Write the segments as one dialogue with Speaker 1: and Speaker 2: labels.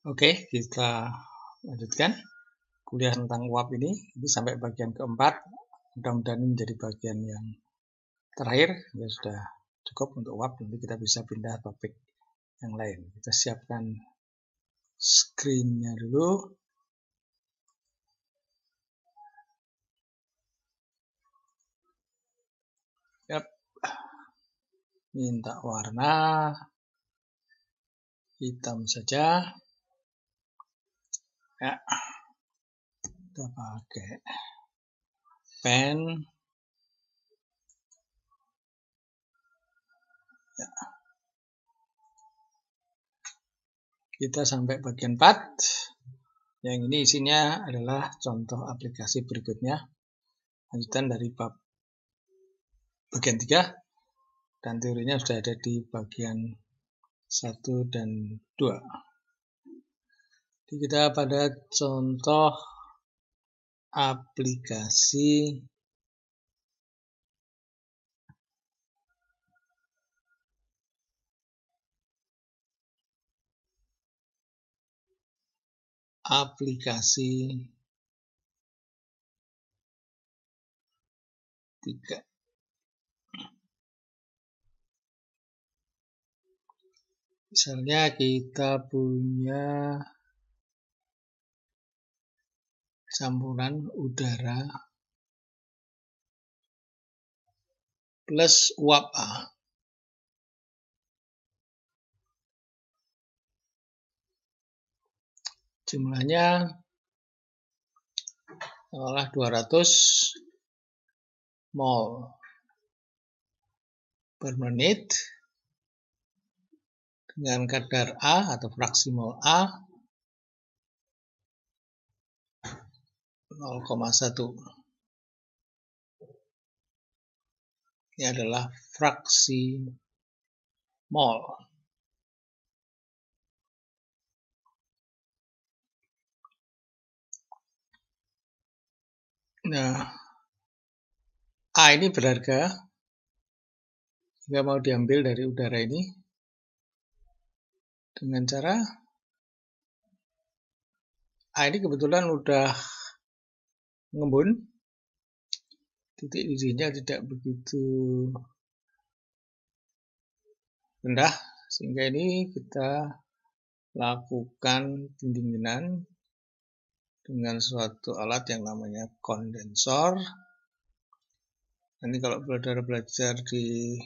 Speaker 1: Oke, kita lanjutkan kuliah tentang uap ini sampai bagian keempat. Mudah-mudahan ini menjadi bagian yang terakhir. Ya sudah cukup untuk uap, nanti kita bisa pindah topik yang lain. Kita siapkan screen-nya dulu. Yap. Minta warna hitam saja. Ya. Kita pakai pen. Ya. Kita sampai bagian 4. Yang ini isinya adalah contoh aplikasi berikutnya. Lanjutan dari bab bagian 3. Dan teorinya sudah ada di bagian 1 dan 2. Jadi kita pada contoh aplikasi aplikasi 3. Misalnya kita punya campuran udara plus uap A. Jumlahnya adalah 200 mol per menit dengan kadar A atau fraksi mol A 0,1. Ini adalah fraksi mol. Nah, A ini berharga jika mau diambil dari udara ini dengan cara A ini kebetulan udah mengembun, titik didihnya tidak begitu rendah, sehingga ini kita lakukan pendinginan dengan suatu alat yang namanya kondensor. Nanti kalau belajar di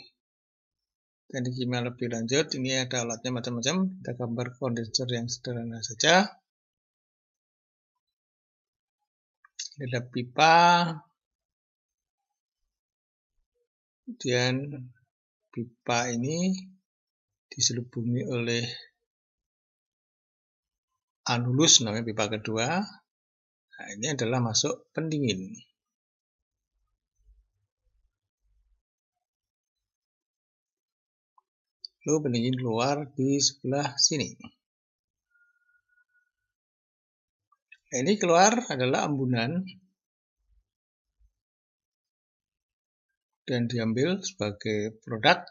Speaker 1: teknik kimia lebih lanjut, ini ada alatnya macam-macam. Kita gambar kondensor yang sederhana saja. Ini ada pipa, kemudian pipa ini diselubungi oleh anulus, namanya pipa kedua. Nah, ini adalah masuk pendingin. Lalu pendingin keluar di sebelah sini. Nah, ini keluar adalah ambunan dan diambil sebagai produk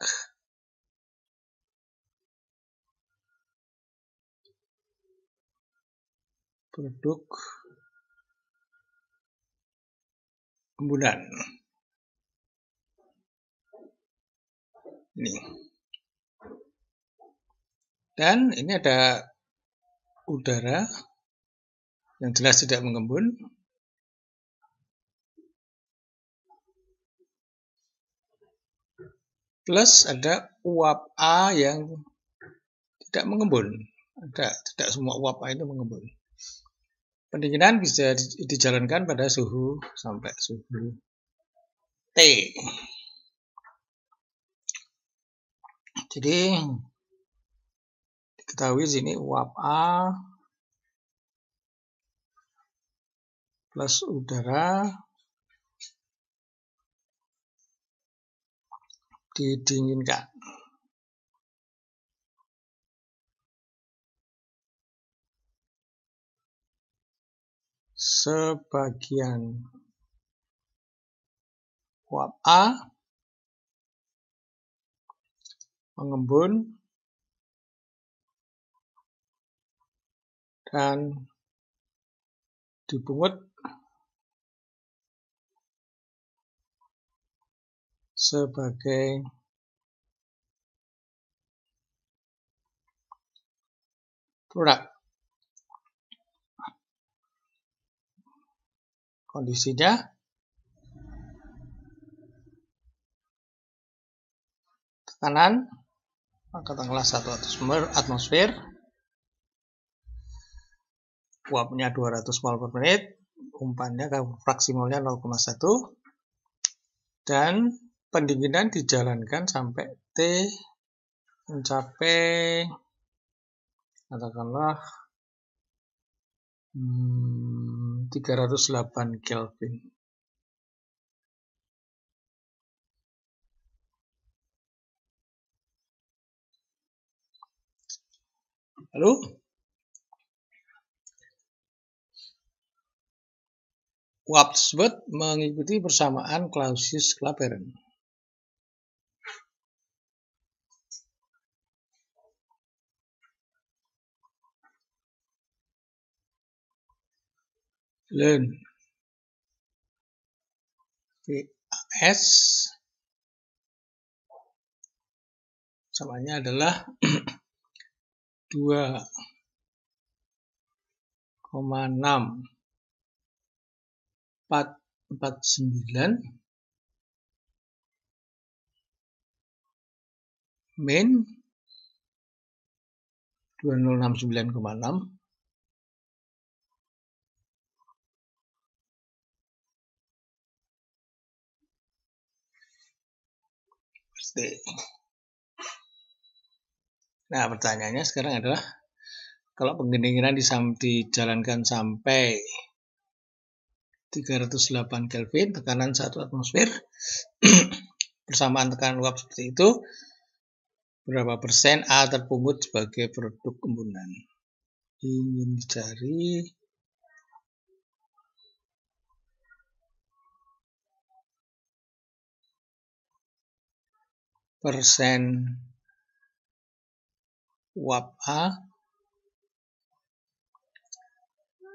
Speaker 1: ambunan. Ini. Dan ini ada udara yang jelas tidak mengembun. Plus ada uap A yang tidak mengembun. Tidak semua uap A itu mengembun. Pendinginan bisa dijalankan pada suhu sampai suhu T. Jadi diketahui sini uap A plus udara didinginkan. Sebagian uap A mengembun dan dipungut sebagai produk. Kondisinya tekanan katakanlah 1 atmosfer, uapnya 200 mol per menit, umpannya fraksi molnya 0,1, dan pendinginan dijalankan sampai T mencapai katakanlah 308 Kelvin. Lalu uap tersebut mengikuti persamaan Clausius-Clapeyron. Ln VAS samanya adalah 2,6449 min 2069,6 pasti. Nah, pertanyaannya sekarang adalah kalau pendinginan dijalankan sampai 308 Kelvin, tekanan 1 atmosfer, persamaan tekanan uap seperti itu, berapa persen A terpungut sebagai produk embunan? Ingin dicari persen uap A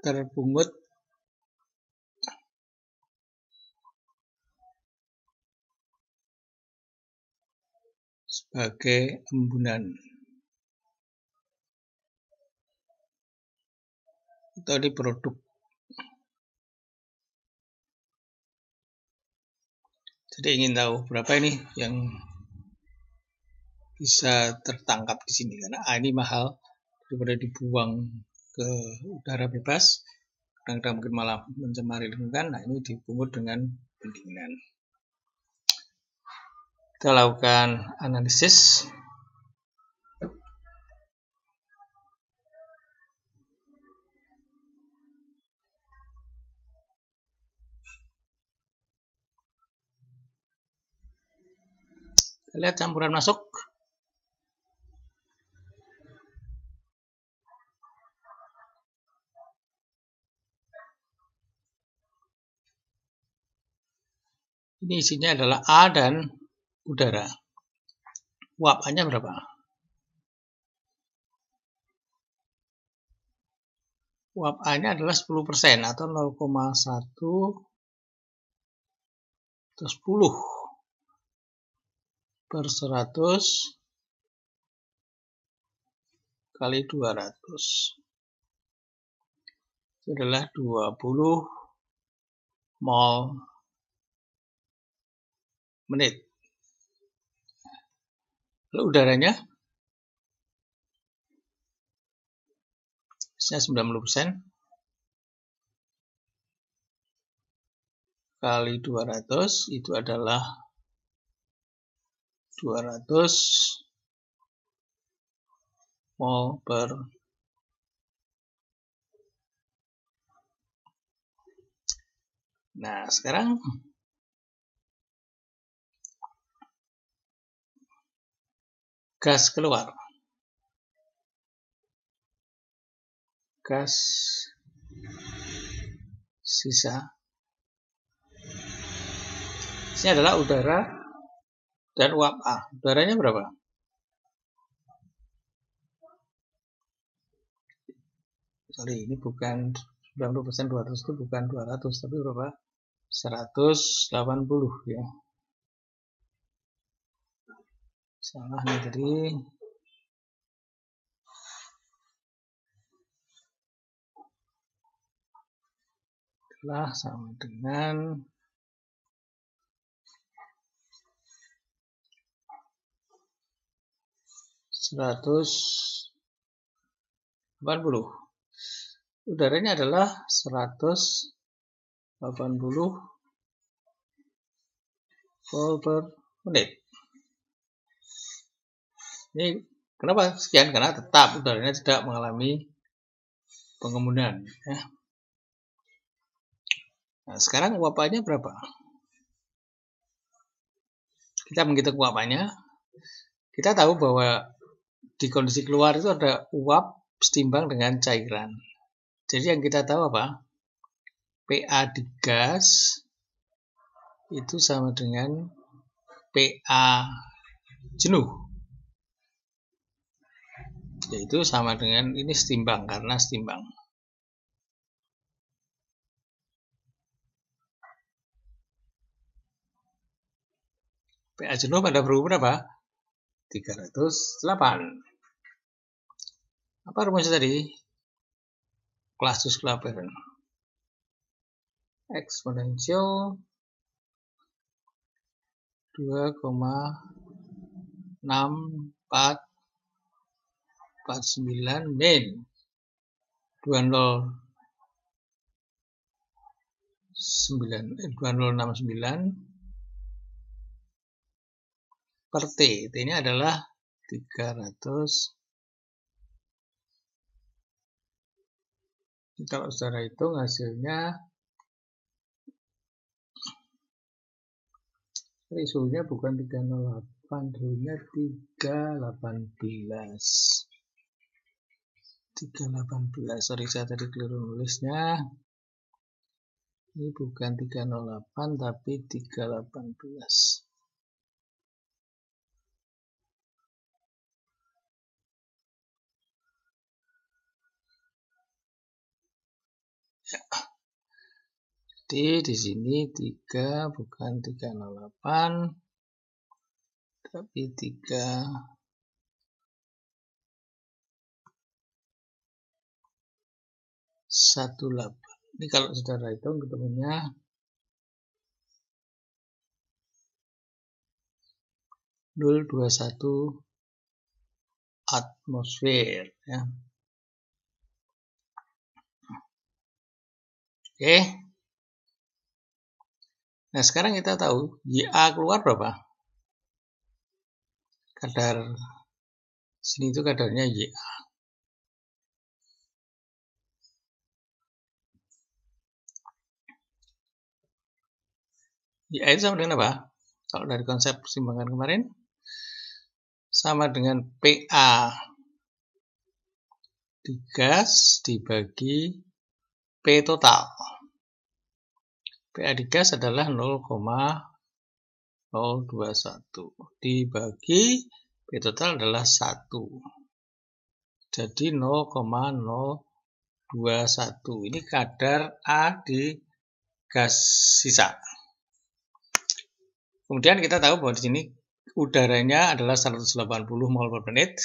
Speaker 1: terpungut sebagai embunan. Itu di produk. Jadi ingin tahu berapa ini yang bisa tertangkap di sini, karena A ini mahal daripada dibuang ke udara bebas, kadang-kadang mungkin malah mencemari lingkungan. Nah, ini dipungut dengan pendinginan. Kita lakukan analisis. Kita lihat campuran masuk. Ini isinya adalah A dan udara. Uap A-nya berapa? Uap A-nya adalah 10% atau 0,1 atau 10 per 100 kali 200. Itu adalah 20 mol menit. Lalu udaranya? Isinya 90% kali 200 itu adalah 200 mol per. Nah, sekarang gas keluar. Gas sisa. Ini adalah udara dan uap A. Udaranya berapa? sorry, ini bukan 90%, 200 itu bukan 200, tapi berapa? 180 ya. Salah nih tadi. Adalah sama dengan 180. Udaranya adalah 180 volt per menit. Ini kenapa sekian? Karena tetap udaranya tidak mengalami pengembunan. Ya. Nah, sekarang uapannya berapa? Kita menghitung uapannya. Kita tahu bahwa di kondisi keluar itu ada uap setimbang dengan cairan. Jadi yang kita tahu apa? PA di gas itu sama dengan PA jenuh. Yaitu sama dengan ini setimbang, karena setimbang. PA jenuh pada berapa? Berapa? 308. Apa rumusnya tadi? Clausius Clapeyron. Eksponensial 2,6449 min 2069 per T. T ini adalah 300. Kalau secara hitung hasilnya isunya bukan 308, isunya 318. 318. Sorry, saya tadi keliru nulisnya. Ini bukan 308 tapi 318. Ya. Jadi di sini 3 bukan 308 tapi 318. Ini kalau saudara hitung ketemunya 0,21 atmosfer ya. Oke. Nah, sekarang kita tahu YA keluar berapa? Kadar sini itu kadarnya YA. YA itu sama dengan apa? Kalau dari konsep persimbangan kemarin, sama dengan PA di gas dibagi P total. PA di gas adalah 0,021 dibagi P total adalah 1. Jadi 0,021. Ini kadar A di gas sisa. Kemudian kita tahu bahwa di sini udaranya adalah 180 mol per menit.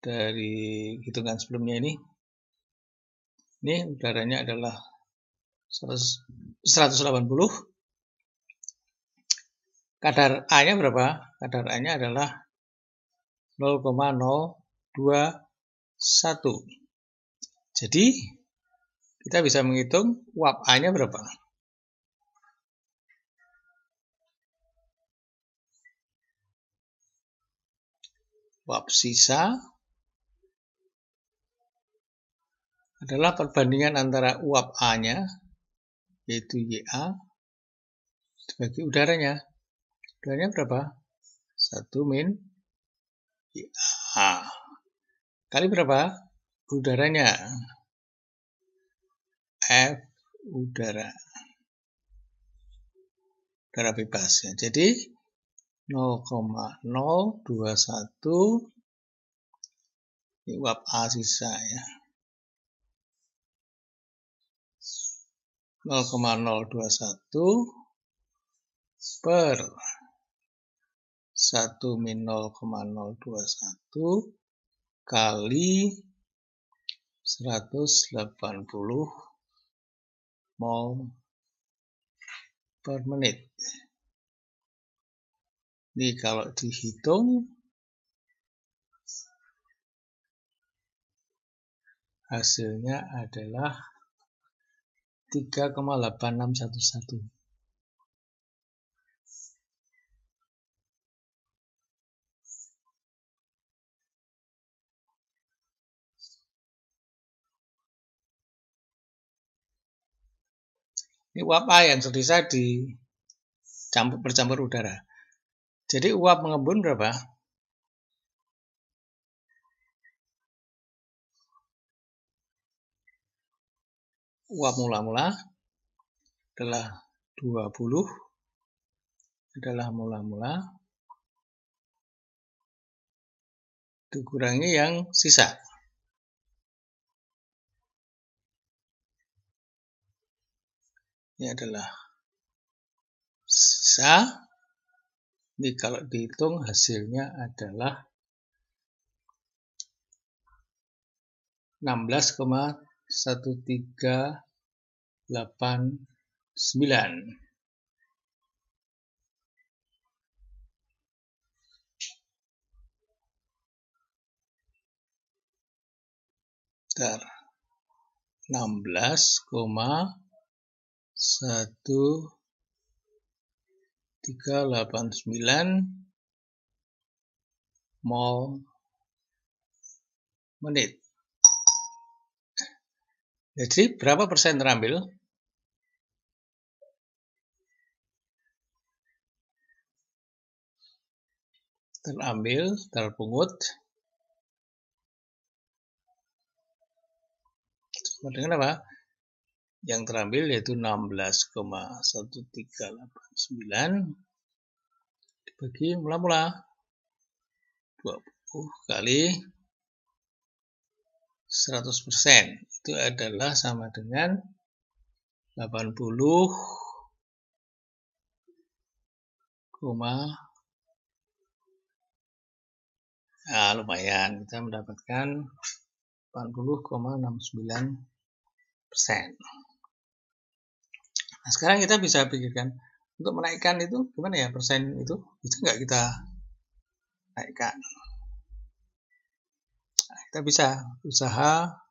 Speaker 1: Dari hitungan sebelumnya ini udaranya adalah 180. Kadar A-nya berapa? Kadar A-nya adalah 0,021. Jadi kita bisa menghitung uap A-nya berapa? Uap sisa adalah perbandingan antara uap A-nya, yaitu YA, dibagi udaranya. Udaranya berapa? 1 min YA. Kali berapa? Udaranya. F udara. Udara bebas ya. Jadi 0,021 ini uap A sisa ya. 0,021 per 1 min 0,021 kali 180 mol per menit. Ini kalau dihitung hasilnya adalah 3,8611. Ini uap A yang tersisa bercampur udara. Jadi uap mengembun berapa? Uap mula-mula adalah 20 adalah mula-mula dikurangi yang sisa. Ini adalah sisa. Ini kalau dihitung hasilnya adalah 16,1389. Bentar. 16,1389 mol menit. Jadi berapa persen terambil? Terpungut sama dengan apa? Yang terambil yaitu 16,1389 dibagi mula-mula 20 kali 100%. Itu adalah sama dengan 80, nah, lumayan, kita mendapatkan 80,69%. Nah, sekarang kita bisa pikirkan untuk menaikkan itu gimana ya, persen itu bisa nggak kita naikkan? Nah, kita bisa usaha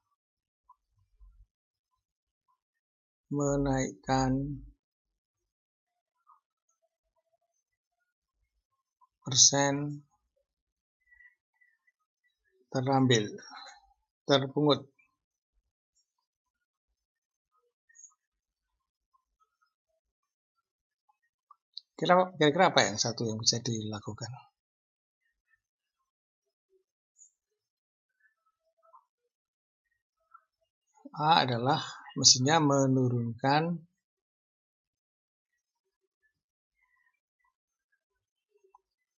Speaker 1: menaikkan persen terpungut. Kira-kira apa yang satu yang bisa dilakukan? A adalah mestinya menurunkan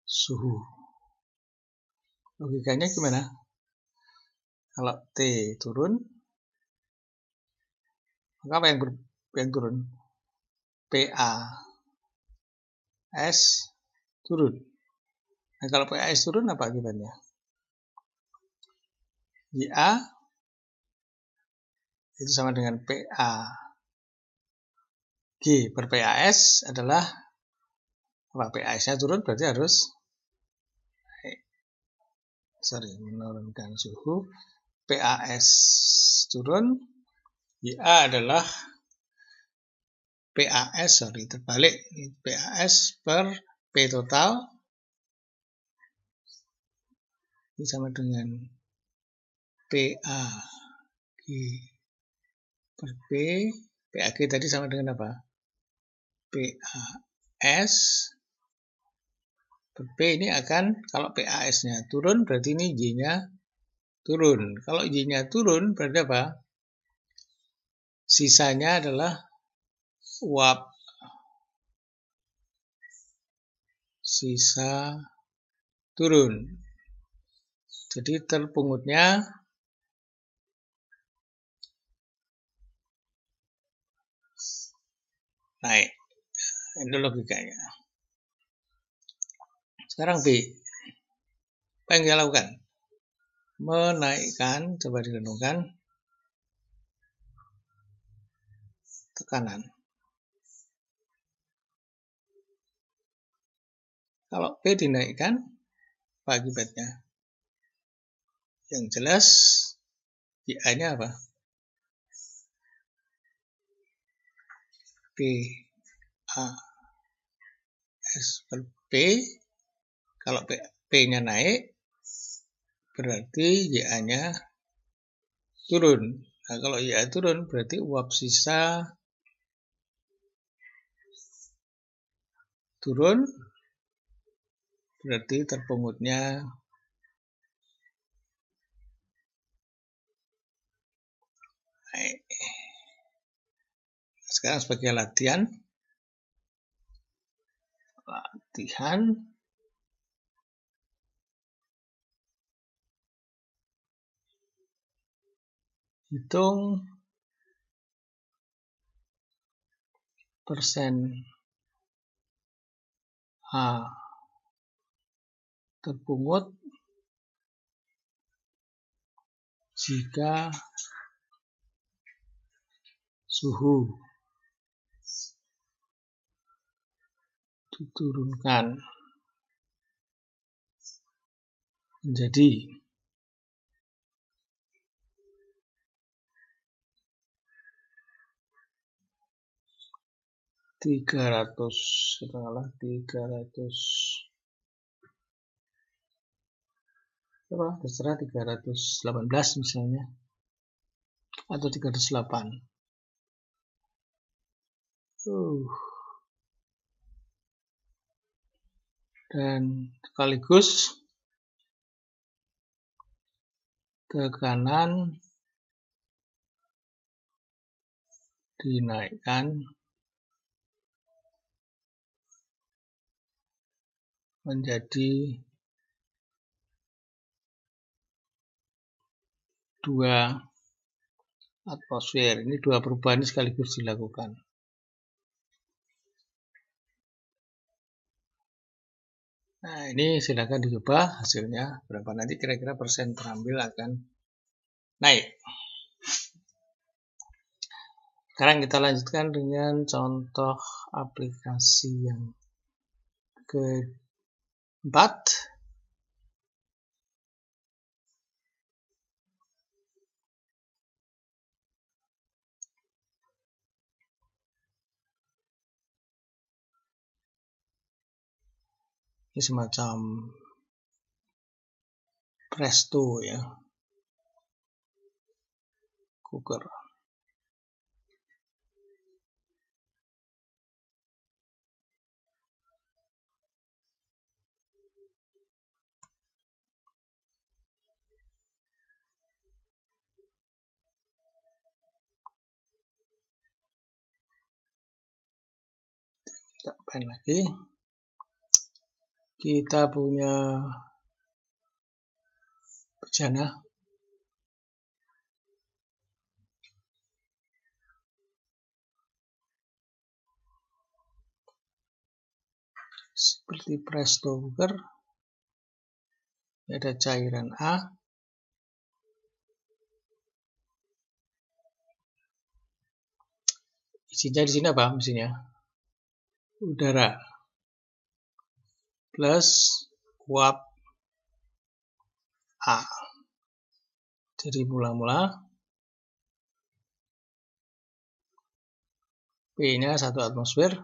Speaker 1: suhu. Logikanya gimana? Kalau T turun, maka apa yang turun? PAS turun. Nah, kalau PAS turun apa akibatnya? YA itu sama dengan PAG per PAS adalah apa? PAS-nya turun berarti harus menurunkan suhu. PAS turun, YA adalah terbalik, PAS per P total ini sama dengan PAG per P. PAG tadi sama dengan apa? PAS per P ini akan, kalau PAS-nya turun berarti ini Y-nya turun. Kalau Y-nya turun berarti apa? Sisanya adalah uap. Sisa turun. Jadi terpungutnya naik. Ini logikanya. Sekarang B. Apa yang kita lakukan? Menaikkan, coba direnungkan, tekanan. Kalau P dinaikkan, apa akibatnya? Yang jelas, YA-nya apa? P A S per P. Kalau P-nya naik, berarti YA-nya turun. Nah, kalau YA turun, berarti uap sisa turun, berarti terpungutnya naik. Sekarang sebagai latihan hitung persen A terpungut jika suhu diturunkan menjadi 318 misalnya, atau 308. Dan sekaligus tekanan dinaikkan menjadi 2 atmosfer. Ini dua perubahan sekaligus dilakukan. Nah, ini silakan dicoba hasilnya berapa, nanti kira-kira persen terambil akan naik. Sekarang kita lanjutkan dengan contoh aplikasi yang keempat. Ini semacam presto ya, cooker. Kita pen lagi. Kita punya bejana seperti presto cooker. Ini ada cairan A. Isinya di sini apa mesinnya? Udara plus uap A. Jadi mula-mula P-nya 1 atmosfer.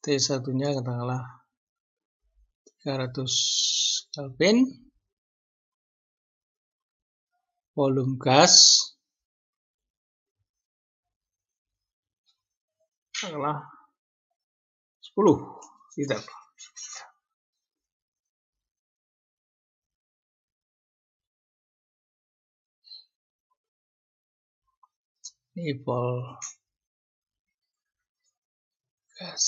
Speaker 1: T1-nya katakanlah 300 Kelvin. Volume gas adalah 10 liter. Ini vol gas.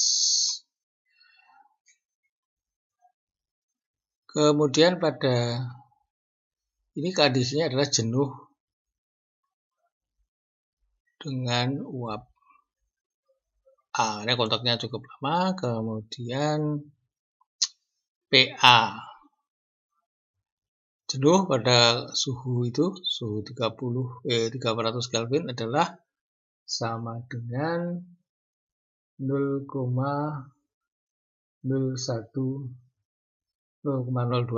Speaker 1: Kemudian pada ini kondisinya adalah jenuh dengan uap A. Ini kontaknya cukup lama. Kemudian PA. Jenuh pada suhu itu, suhu 300 Kelvin adalah sama dengan 0,02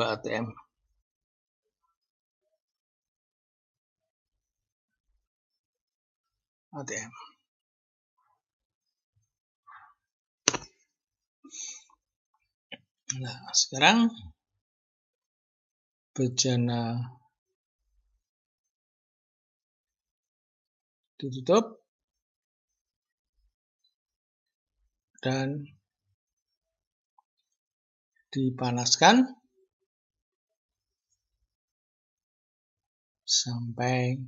Speaker 1: atm. Nah, sekarang bejana ditutup dan dipanaskan sampai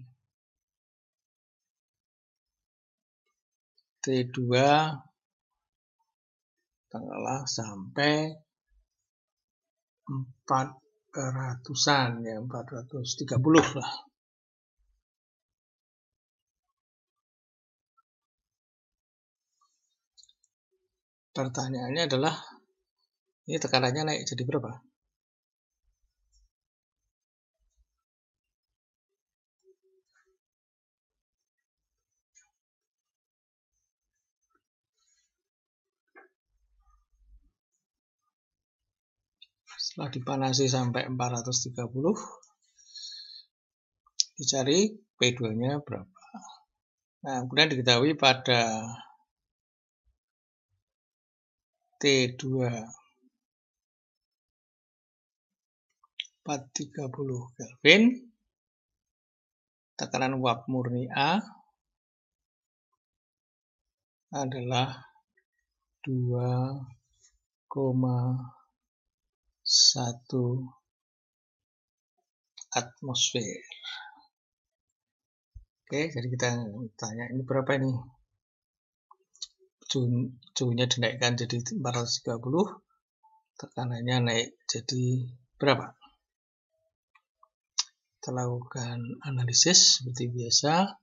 Speaker 1: T2 katakanlah sampai 400-an ya, 430 lah. Pertanyaannya adalah ini tekanannya naik jadi berapa? Setelah dipanasi sampai 430, dicari P2-nya berapa. Nah, kemudian diketahui pada T2 430 Kelvin, tekanan uap murni A adalah 2,1 atmosfer. Oke, jadi kita tanya ini berapa ini? Suhunya dinaikkan jadi 430, tekanannya naik jadi berapa? Kita lakukan analisis seperti biasa.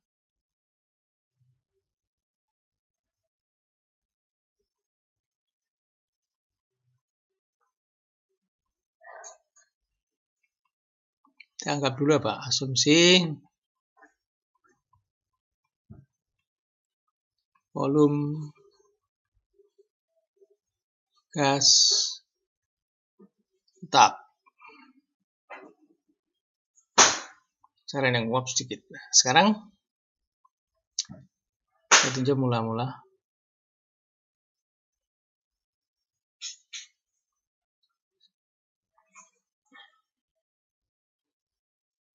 Speaker 1: Kita anggap dulu apa? Asumsi volume gas tetap. Cara yang uap sedikit. Nah, sekarang kita tinjau mula-mula.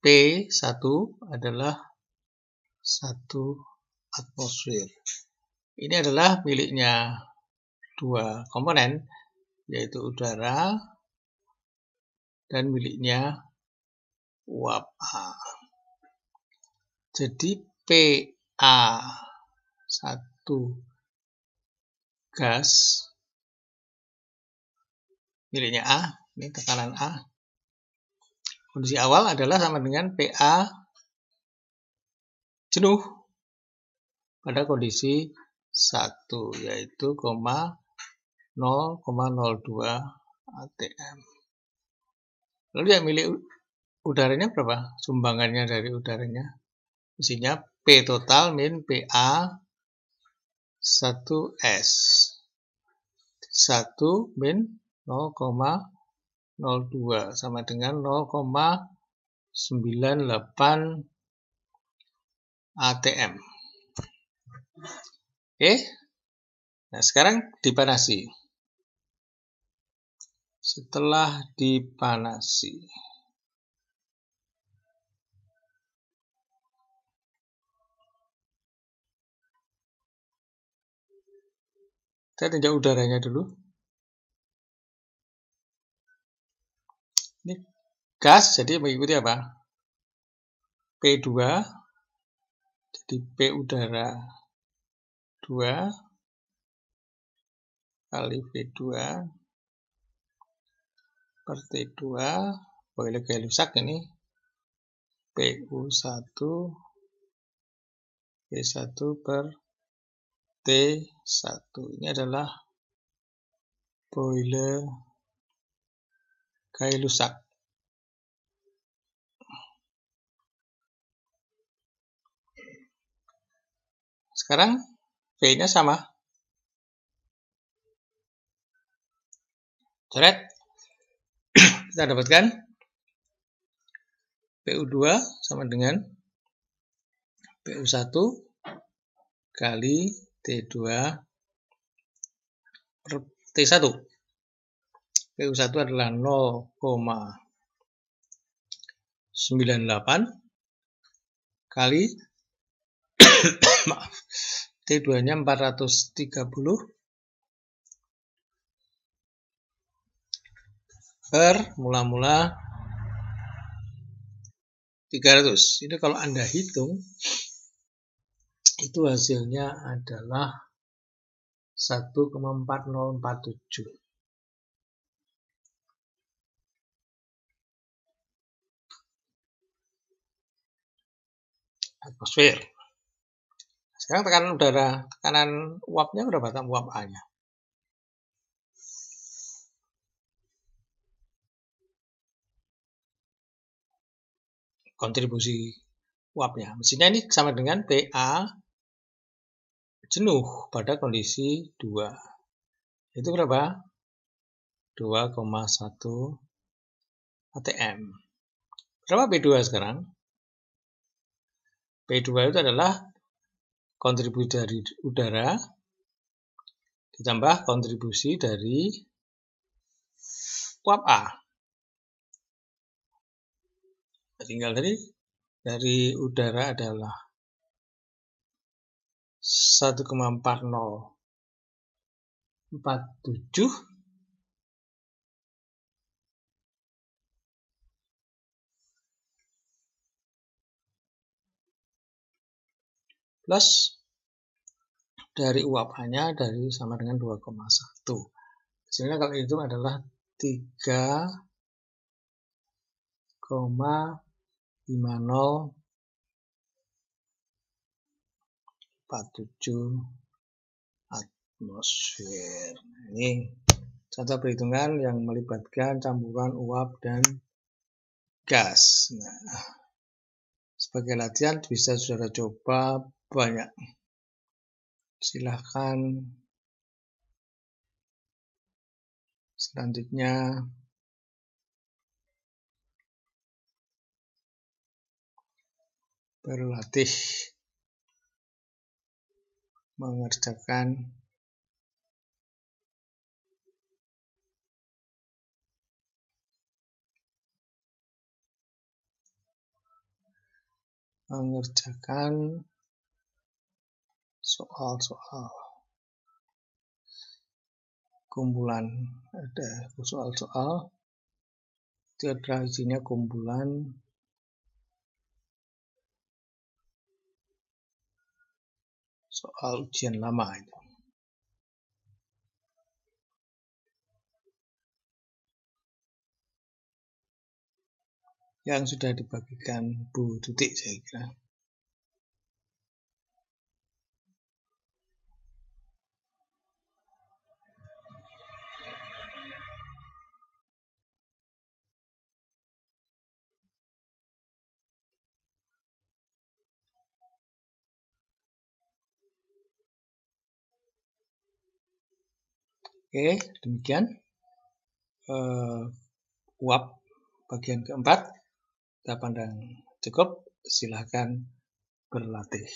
Speaker 1: P1 adalah 1 atmosfer. Ini adalah miliknya dua komponen, yaitu udara dan miliknya uap A. Jadi PA1 gas miliknya A, ini tekanan A. Kondisi awal adalah sama dengan PA jenuh pada kondisi 1, yaitu 0,02 atm. Lalu yang milik udaranya berapa? Sumbangannya dari udaranya. Mestinya P total min PA 1S. 1 min 0,02 sama dengan 0,98 atm. Oke. Nah, sekarang dipanasi. Setelah dipanasi, kita tinjau udaranya dulu. Ini gas, jadi mengikuti apa? P2, jadi P udara 2 kali V2 per T2, boleh gaya lusak ini, PU1 P1 per T1. Ini adalah boiler kayu lusak. Sekarang V-nya sama. Coret. Kita dapatkan PU2 sama dengan PU1 kali T2 per T1. PU1 adalah 0,98 kali maaf, T2-nya 430 per mula-mula 300. Ini kalau Anda hitung, itu hasilnya adalah 1,4047. Atmosfer. Sekarang tekanan udara, tekanan uapnya berapa? Uap A-nya. Kontribusi uapnya. Mesinnya ini sama dengan PA jenuh pada kondisi 2. Itu berapa? 2,1 ATM. Berapa P2 sekarang? P2 itu adalah kontribusi dari udara ditambah kontribusi dari uap A. Tinggal dari udara adalah 1,4047 plus dari uap A-nya dari sama dengan 2,1. Hasilnya kalau itu adalah 3,5047 atmosfer. Ini contoh perhitungan yang melibatkan campuran uap dan gas. Nah, sebagai latihan bisa saudara coba banyak. Silahkan selanjutnya berlatih mengerjakan soal-soal kumpulan. Ada soal-soal itu adalah isinya kumpulan soal ujian lama itu. Yang sudah dibagikan Bu Tutik saya kira. Oke, demikian uap bagian keempat. Kita pandang cukup, silahkan berlatih.